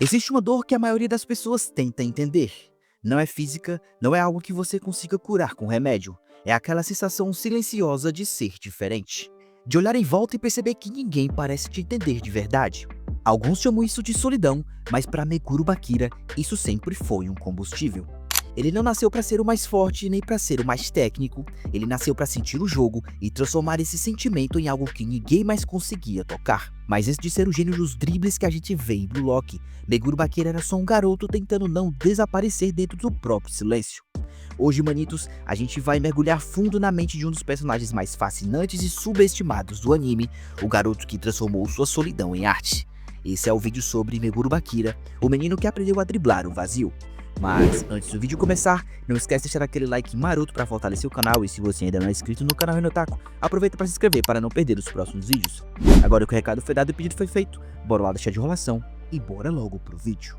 Existe uma dor que a maioria das pessoas tenta entender. Não é física, não é algo que você consiga curar com remédio. É aquela sensação silenciosa de ser diferente. De olhar em volta e perceber que ninguém parece te entender de verdade. Alguns chamam isso de solidão, mas para Meguro Bakira, isso sempre foi um combustível. Ele não nasceu para ser o mais forte nem para ser o mais técnico, ele nasceu para sentir o jogo e transformar esse sentimento em algo que ninguém mais conseguia tocar. Mas antes de ser o gênio dos dribles que a gente vê em Blue Lock, Meguro Bakira era só um garoto tentando não desaparecer dentro do próprio silêncio. Hoje, manitos, a gente vai mergulhar fundo na mente de um dos personagens mais fascinantes e subestimados do anime, o garoto que transformou sua solidão em arte. Esse é o vídeo sobre Meguro Bakira, o menino que aprendeu a driblar o vazio. Mas antes do vídeo começar, não esquece de deixar aquele like maroto para fortalecer o canal, e se você ainda não é inscrito no canal Renotaku, aproveita para se inscrever para não perder os próximos vídeos. Agora que o recado foi dado e o pedido foi feito, bora lá deixar de enrolação e bora logo pro vídeo.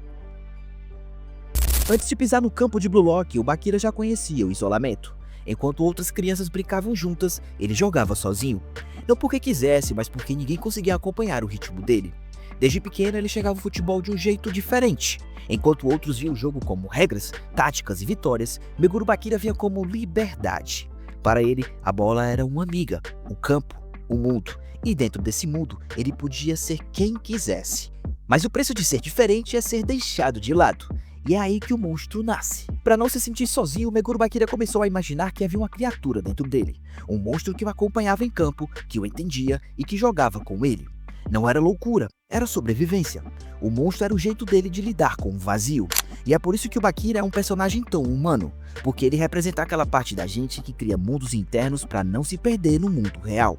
Antes de pisar no campo de Blue Lock, o Bakira já conhecia o isolamento. Enquanto outras crianças brincavam juntas, ele jogava sozinho. Não porque quisesse, mas porque ninguém conseguia acompanhar o ritmo dele. Desde pequeno ele chegava ao futebol de um jeito diferente. Enquanto outros viam o jogo como regras, táticas e vitórias, Meguro Bakira via como liberdade. Para ele, a bola era uma amiga, o campo, o mundo. E dentro desse mundo, ele podia ser quem quisesse. Mas o preço de ser diferente é ser deixado de lado. E é aí que o monstro nasce. Para não se sentir sozinho, Meguro Bakira começou a imaginar que havia uma criatura dentro dele. Um monstro que o acompanhava em campo, que o entendia e que jogava com ele. Não era loucura, era sobrevivência. O monstro era o jeito dele de lidar com o vazio. E é por isso que o Bakira é um personagem tão humano, porque ele representa aquela parte da gente que cria mundos internos para não se perder no mundo real.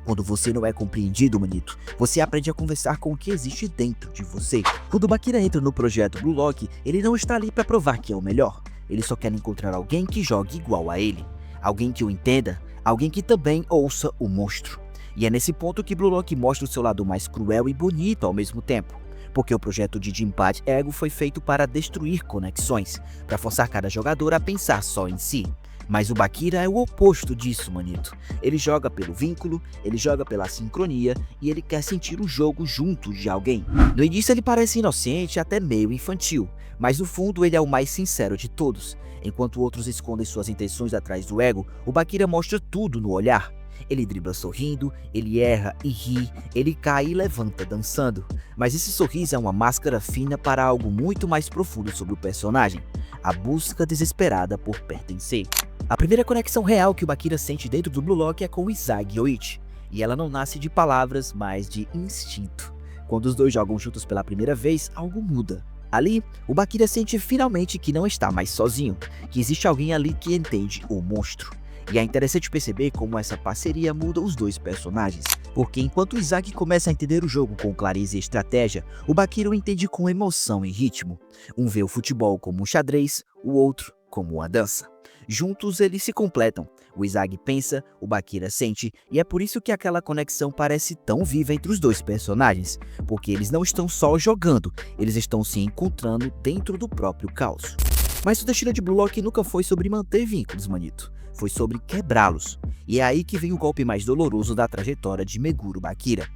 Quando você não é compreendido, manito, você aprende a conversar com o que existe dentro de você. Quando o Bakira entra no projeto Blue Lock, ele não está ali para provar que é o melhor. Ele só quer encontrar alguém que jogue igual a ele. Alguém que o entenda, alguém que também ouça o monstro. E é nesse ponto que Blue Lock mostra o seu lado mais cruel e bonito ao mesmo tempo. Porque o projeto de Jinpachi Ego foi feito para destruir conexões, para forçar cada jogador a pensar só em si. Mas o Bakira é o oposto disso, manito. Ele joga pelo vínculo, ele joga pela sincronia e ele quer sentir o jogo junto de alguém. No início ele parece inocente, até meio infantil, mas no fundo ele é o mais sincero de todos. Enquanto outros escondem suas intenções atrás do ego, o Bakira mostra tudo no olhar. Ele dribla sorrindo, ele erra e ri, ele cai e levanta dançando. Mas esse sorriso é uma máscara fina para algo muito mais profundo sobre o personagem. A busca desesperada por pertencer. A primeira conexão real que o Bakira sente dentro do Blue Lock é com Izagi Yoichi. E ela não nasce de palavras, mas de instinto. Quando os dois jogam juntos pela primeira vez, algo muda. Ali, o Bakira sente finalmente que não está mais sozinho, que existe alguém ali que entende o monstro. E é interessante perceber como essa parceria muda os dois personagens, porque enquanto o Izagi começa a entender o jogo com clareza e estratégia, o Bakira o entende com emoção e ritmo. Um vê o futebol como um xadrez, o outro como uma dança. Juntos eles se completam, o Izagi pensa, o Bakira sente, e é por isso que aquela conexão parece tão viva entre os dois personagens, porque eles não estão só jogando, eles estão se encontrando dentro do próprio caos. Mas o destino de Blue Lock nunca foi sobre manter vínculos, manito. Foi sobre quebrá-los. E é aí que vem o golpe mais doloroso da trajetória de Meguro Bakira.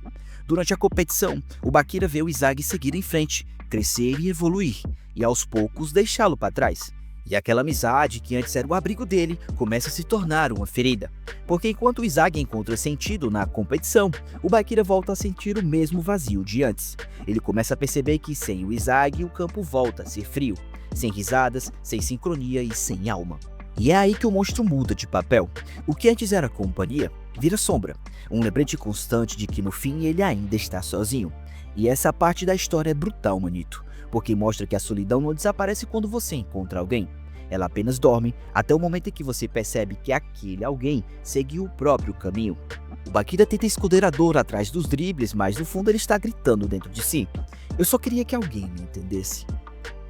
Durante a competição, o Bakira vê o Izagi seguir em frente, crescer e evoluir, e aos poucos deixá-lo para trás. E aquela amizade que antes era o abrigo dele começa a se tornar uma ferida. Porque enquanto o Izagi encontra sentido na competição, o Bakira volta a sentir o mesmo vazio de antes. Ele começa a perceber que sem o Izagi o campo volta a ser frio, sem risadas, sem sincronia e sem alma. E é aí que o monstro muda de papel. O que antes era companhia, vira sombra. Um lembrete constante de que no fim ele ainda está sozinho. E essa parte da história é brutal, manito. Porque mostra que a solidão não desaparece quando você encontra alguém. Ela apenas dorme até o momento em que você percebe que aquele alguém seguiu o próprio caminho. O Bakira tenta esconder a dor atrás dos dribles, mas no fundo ele está gritando dentro de si. Eu só queria que alguém me entendesse.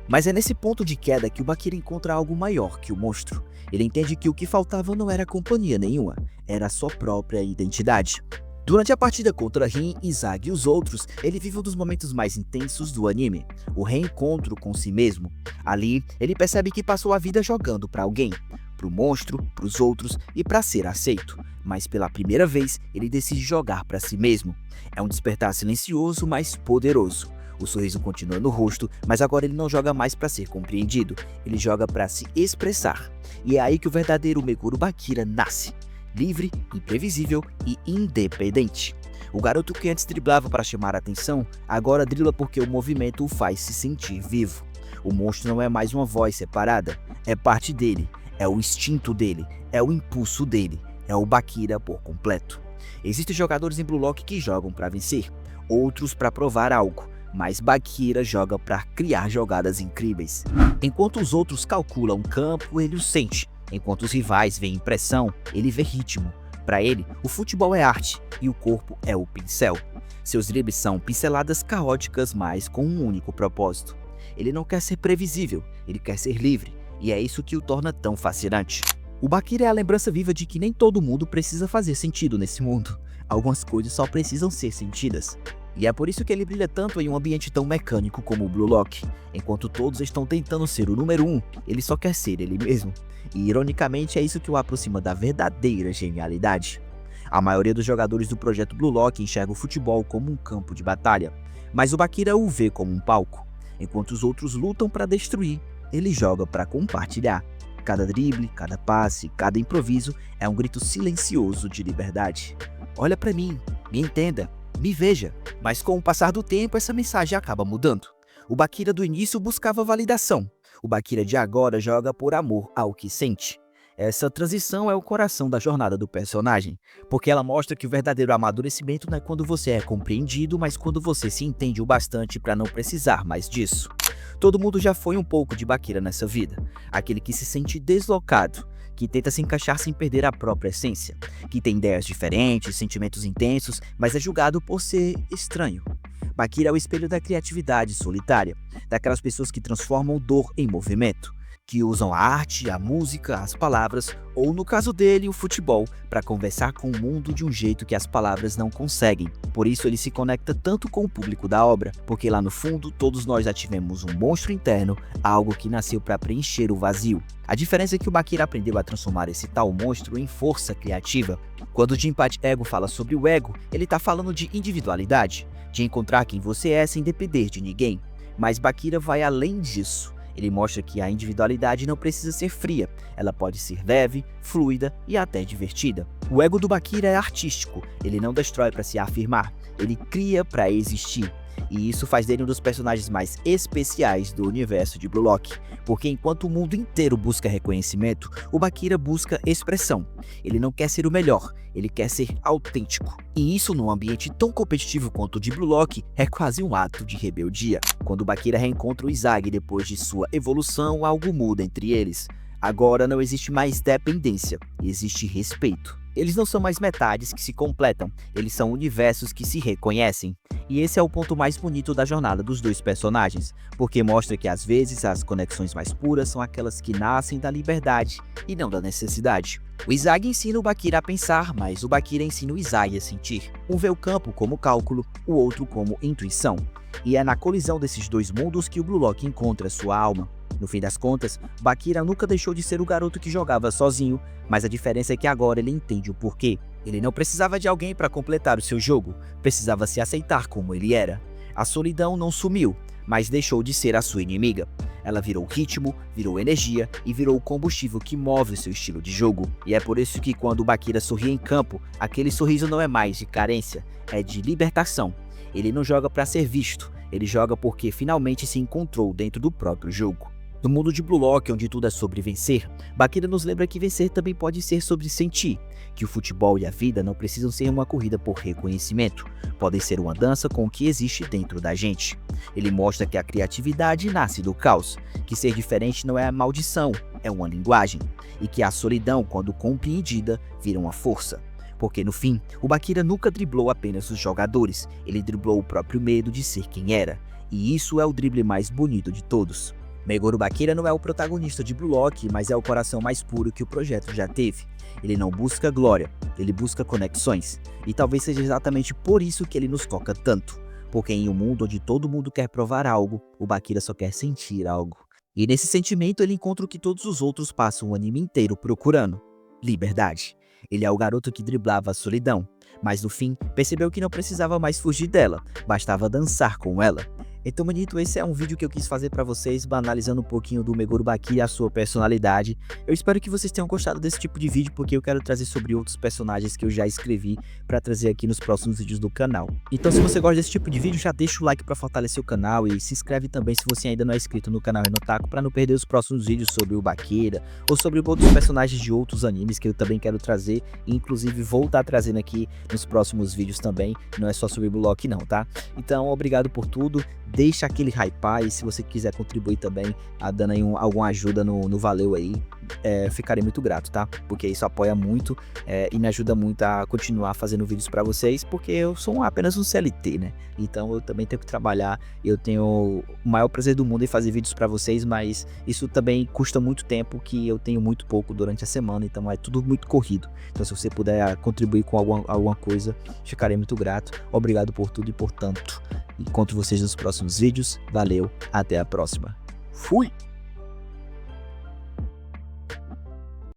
Mas é nesse ponto de queda que o Bakira encontra algo maior que o monstro. Ele entende que o que faltava não era companhia nenhuma, era a sua própria identidade. Durante a partida contra Rin, Izagi e os outros, ele vive um dos momentos mais intensos do anime, o reencontro com si mesmo. Ali, ele percebe que passou a vida jogando para alguém, pro monstro, pros outros e para ser aceito. Mas pela primeira vez, ele decide jogar para si mesmo. É um despertar silencioso, mas poderoso. O sorriso continua no rosto, mas agora ele não joga mais para ser compreendido, ele joga para se expressar. E é aí que o verdadeiro Meguro Bakira nasce, livre, imprevisível e independente. O garoto que antes driblava para chamar a atenção, agora dribla porque o movimento o faz se sentir vivo. O monstro não é mais uma voz separada, é parte dele, é o instinto dele, é o impulso dele, é o Bakira por completo. Existem jogadores em Blue Lock que jogam para vencer, outros para provar algo, mas Bakira joga para criar jogadas incríveis. Enquanto os outros calculam o campo, ele o sente. Enquanto os rivais veem pressão, ele vê ritmo. Para ele, o futebol é arte e o corpo é o pincel. Seus dribles são pinceladas caóticas, mas com um único propósito. Ele não quer ser previsível, ele quer ser livre, e é isso que o torna tão fascinante. O Bakira é a lembrança viva de que nem todo mundo precisa fazer sentido nesse mundo. Algumas coisas só precisam ser sentidas. E é por isso que ele brilha tanto em um ambiente tão mecânico como o Blue Lock. Enquanto todos estão tentando ser o número 1, ele só quer ser ele mesmo. E ironicamente é isso que o aproxima da verdadeira genialidade. A maioria dos jogadores do projeto Blue Lock enxerga o futebol como um campo de batalha, mas o Bakira o vê como um palco. Enquanto os outros lutam para destruir, ele joga para compartilhar. Cada drible, cada passe, cada improviso é um grito silencioso de liberdade. Olha para mim, me entenda, me veja. Mas com o passar do tempo, essa mensagem acaba mudando. O Bakira do início buscava validação. O Bakira de agora joga por amor ao que sente. Essa transição é o coração da jornada do personagem, porque ela mostra que o verdadeiro amadurecimento não é quando você é compreendido, mas quando você se entende o bastante para não precisar mais disso. Todo mundo já foi um pouco de Bakira nessa vida, aquele que se sente deslocado, que tenta se encaixar sem perder a própria essência, que tem ideias diferentes, sentimentos intensos, mas é julgado por ser estranho. Bakira é o espelho da criatividade solitária, daquelas pessoas que transformam dor em movimento, que usam a arte, a música, as palavras, ou no caso dele, o futebol, para conversar com o mundo de um jeito que as palavras não conseguem. Por isso ele se conecta tanto com o público da obra, porque lá no fundo todos nós já tivemos um monstro interno, algo que nasceu para preencher o vazio. A diferença é que o Bakira aprendeu a transformar esse tal monstro em força criativa. Quando o Jinpachi Ego fala sobre o ego, ele está falando de individualidade, de encontrar quem você é sem depender de ninguém. Mas Bakira vai além disso. Ele mostra que a individualidade não precisa ser fria, ela pode ser leve, fluida e até divertida. O ego do Bakira é artístico, ele não destrói para se afirmar, ele cria para existir. E isso faz dele um dos personagens mais especiais do universo de Blue Lock, porque enquanto o mundo inteiro busca reconhecimento, o Bakira busca expressão. Ele não quer ser o melhor, ele quer ser autêntico. E isso num ambiente tão competitivo quanto o de Blue Lock é quase um ato de rebeldia. Quando o Bakira reencontra o Izagi depois de sua evolução, algo muda entre eles. Agora não existe mais dependência, existe respeito. Eles não são mais metades que se completam, eles são universos que se reconhecem. E esse é o ponto mais bonito da jornada dos dois personagens, porque mostra que às vezes as conexões mais puras são aquelas que nascem da liberdade e não da necessidade. O Izagi ensina o Bakira a pensar, mas o Bakira ensina o Izagi a sentir. Um vê o campo como cálculo, o outro como intuição. E é na colisão desses dois mundos que o Blue Lock encontra sua alma. No fim das contas, Bakira nunca deixou de ser o garoto que jogava sozinho, mas a diferença é que agora ele entende o porquê. Ele não precisava de alguém para completar o seu jogo, precisava se aceitar como ele era. A solidão não sumiu, mas deixou de ser a sua inimiga. Ela virou ritmo, virou energia e virou o combustível que move o seu estilo de jogo. E é por isso que quando o Bakira sorri em campo, aquele sorriso não é mais de carência, é de libertação. Ele não joga para ser visto, ele joga porque finalmente se encontrou dentro do próprio jogo. No mundo de Blue Lock, onde tudo é sobre vencer, Bakira nos lembra que vencer também pode ser sobre sentir, que o futebol e a vida não precisam ser uma corrida por reconhecimento, podem ser uma dança com o que existe dentro da gente. Ele mostra que a criatividade nasce do caos, que ser diferente não é a maldição, é uma linguagem, e que a solidão, quando compreendida, vira uma força. Porque no fim, o Bakira nunca driblou apenas os jogadores, ele driblou o próprio medo de ser quem era, e isso é o drible mais bonito de todos. Meguro Bakira não é o protagonista de Blue Lock, mas é o coração mais puro que o projeto já teve. Ele não busca glória, ele busca conexões. E talvez seja exatamente por isso que ele nos toca tanto. Porque em um mundo onde todo mundo quer provar algo, o Bakira só quer sentir algo. E nesse sentimento ele encontra o que todos os outros passam o anime inteiro procurando: liberdade. Ele é o garoto que driblava a solidão, mas no fim percebeu que não precisava mais fugir dela, bastava dançar com ela. Então, manito, esse é um vídeo que eu quis fazer pra vocês, analisando um pouquinho do Meguro Baki e a sua personalidade. Eu espero que vocês tenham gostado desse tipo de vídeo, porque eu quero trazer sobre outros personagens que eu já escrevi pra trazer aqui nos próximos vídeos do canal. Então, se você gosta desse tipo de vídeo, já deixa o like pra fortalecer o canal e se inscreve também se você ainda não é inscrito no canal Renotaku pra não perder os próximos vídeos sobre o Bakira ou sobre outros personagens de outros animes que eu também quero trazer e inclusive vou estar trazendo aqui nos próximos vídeos também, não é só sobre o Block não, tá? Então, obrigado por tudo. Deixa aquele hype e se você quiser contribuir também, dando aí alguma ajuda no valeu aí, ficarei muito grato, tá? Porque isso apoia muito e me ajuda muito a continuar fazendo vídeos pra vocês, porque eu sou apenas um CLT, né? Então eu também tenho que trabalhar, eu tenho o maior prazer do mundo em fazer vídeos pra vocês, mas isso também custa muito tempo, que eu tenho muito pouco durante a semana, então é tudo muito corrido. Então se você puder contribuir com alguma coisa, ficarei muito grato. Obrigado por tudo e por tanto. Encontro vocês nos próximos vídeos. Valeu, até a próxima. Fui!